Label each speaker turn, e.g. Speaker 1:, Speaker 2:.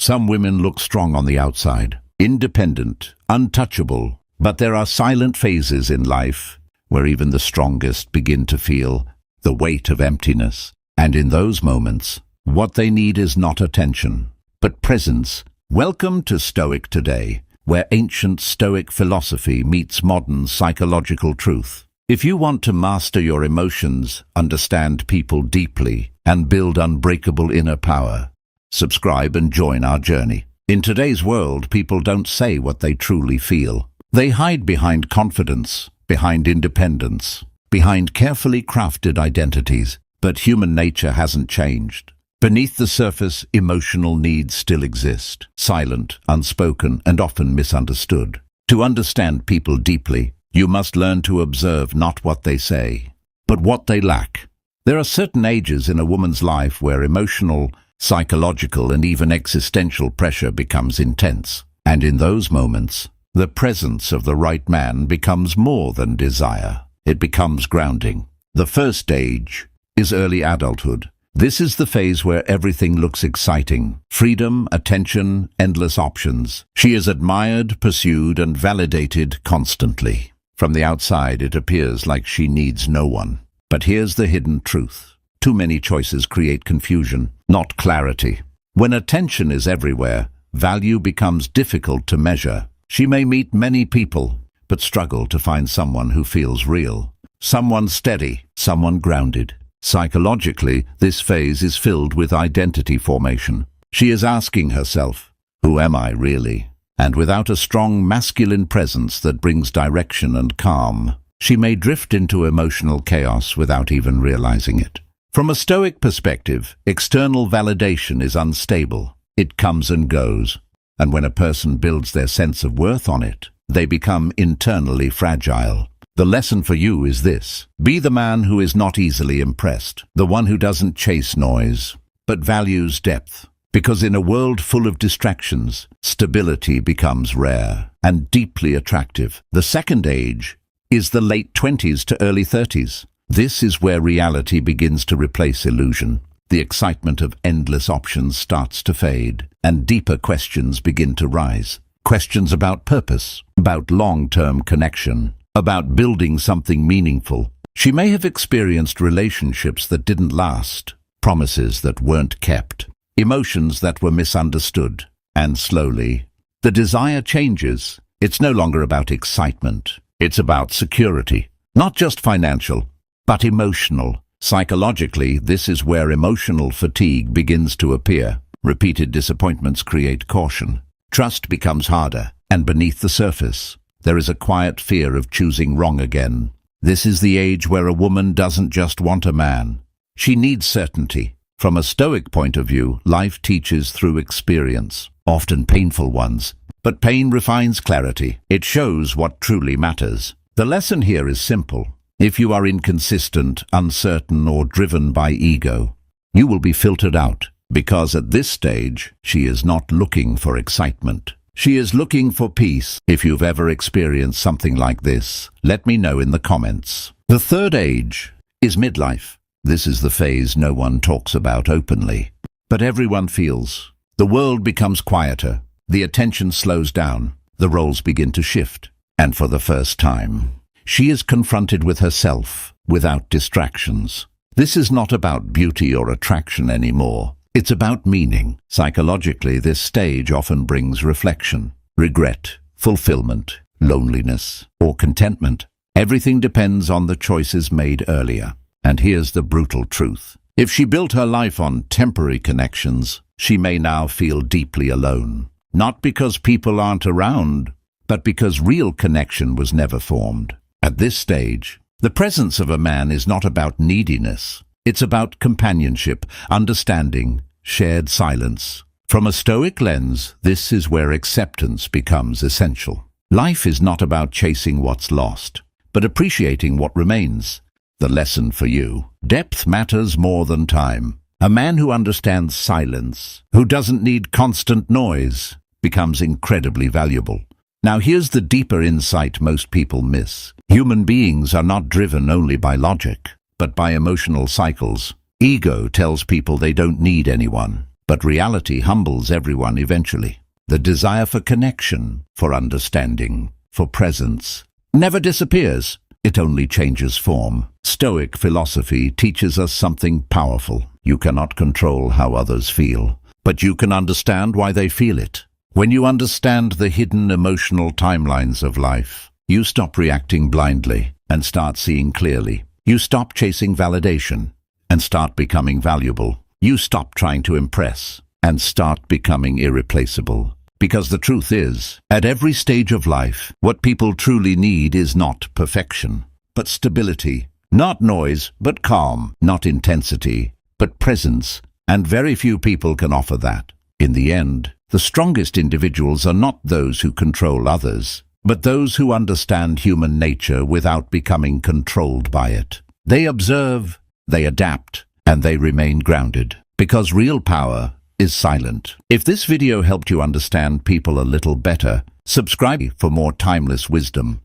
Speaker 1: Some women look strong on the outside, independent, untouchable, but there are silent phases in life where even the strongest begin to feel the weight of emptiness. And in those moments, what they need is not attention, but presence. Welcome to Stoic Today, where ancient Stoic philosophy meets modern psychological truth. If you want to master your emotions, understand people deeply, and build unbreakable inner power, subscribe and join our journey. In today's world, people don't say what they truly feel. They hide behind confidence, behind independence, behind carefully crafted identities. But human nature hasn't changed. Beneath the surface, emotional needs still exist, silent, unspoken, and often misunderstood. To understand people deeply, you must learn to observe not what they say, but what they lack. There are certain ages in a woman's life where emotional, psychological, and even existential pressure becomes intense. And in those moments, the presence of the right man becomes more than desire. It becomes grounding. The first stage is early adulthood. This is the phase where everything looks exciting. Freedom, attention, endless options. She is admired, pursued, and validated constantly. From the outside, it appears like she needs no one. But here's the hidden truth. Too many choices create confusion, not clarity. When attention is everywhere, value becomes difficult to measure. She may meet many people, but struggle to find someone who feels real. Someone steady, someone grounded. Psychologically, this phase is filled with identity formation. She is asking herself, who am I really? And without a strong masculine presence that brings direction and calm, she may drift into emotional chaos without even realizing it. From a Stoic perspective, external validation is unstable. It comes and goes, and when a person builds their sense of worth on it, they become internally fragile. The lesson for you is this: be the man who is not easily impressed, the one who doesn't chase noise, but values depth. Because in a world full of distractions, stability becomes rare and deeply attractive. The second age is the late 20s to early 30s. This is where reality begins to replace illusion. The excitement of endless options starts to fade, and deeper questions begin to rise. Questions about purpose, about long-term connection, about building something meaningful. She may have experienced relationships that didn't last, promises that weren't kept, emotions that were misunderstood. And slowly, the desire changes. It's no longer about excitement. It's about security. Not just financial, but emotional. Psychologically, this is where emotional fatigue begins to appear. Repeated disappointments create caution. Trust becomes harder, and beneath the surface, there is a quiet fear of choosing wrong again. This is the age where a woman doesn't just want a man. She needs certainty. From a Stoic point of view, life teaches through experience, often painful ones. But pain refines clarity. It shows what truly matters. The lesson here is simple. If you are inconsistent, uncertain, or driven by ego, you will be filtered out. Because at this stage, she is not looking for excitement. She is looking for peace. If you've ever experienced something like this, let me know in the comments. The third age is midlife. This is the phase no one talks about openly, but everyone feels. The world becomes quieter. The attention slows down. The roles begin to shift. And for the first time, she is confronted with herself without distractions. This is not about beauty or attraction anymore. It's about meaning. Psychologically, this stage often brings reflection, regret, fulfillment, loneliness, or contentment. Everything depends on the choices made earlier. And here's the brutal truth. If she built her life on temporary connections, she may now feel deeply alone. Not because people aren't around, but because real connection was never formed. At this stage, the presence of a man is not about neediness. It's about companionship, understanding, shared silence. From a Stoic lens, this is where acceptance becomes essential. Life is not about chasing what's lost, but appreciating what remains. The lesson for you: depth matters more than time. A man who understands silence, who doesn't need constant noise, becomes incredibly valuable. Now here's the deeper insight most people miss. Human beings are not driven only by logic, but by emotional cycles. Ego tells people they don't need anyone. but reality humbles everyone eventually. The desire for connection, for understanding, for presence, never disappears. It only changes form. Stoic philosophy teaches us something powerful. You cannot control how others feel, but you can understand why they feel it. When you understand the hidden emotional timelines of life, you stop reacting blindly and start seeing clearly. You stop chasing validation and start becoming valuable. You stop trying to impress and start becoming irreplaceable. Because the truth is, at every stage of life, what people truly need is not perfection, but stability. Not noise, but calm. Not intensity, but presence. And very few people can offer that. In the end, the strongest individuals are not those who control others, but those who understand human nature without becoming controlled by it. They observe, they adapt, and they remain grounded. Because real power is silent. If this video helped you understand people a little better, subscribe for more timeless wisdom.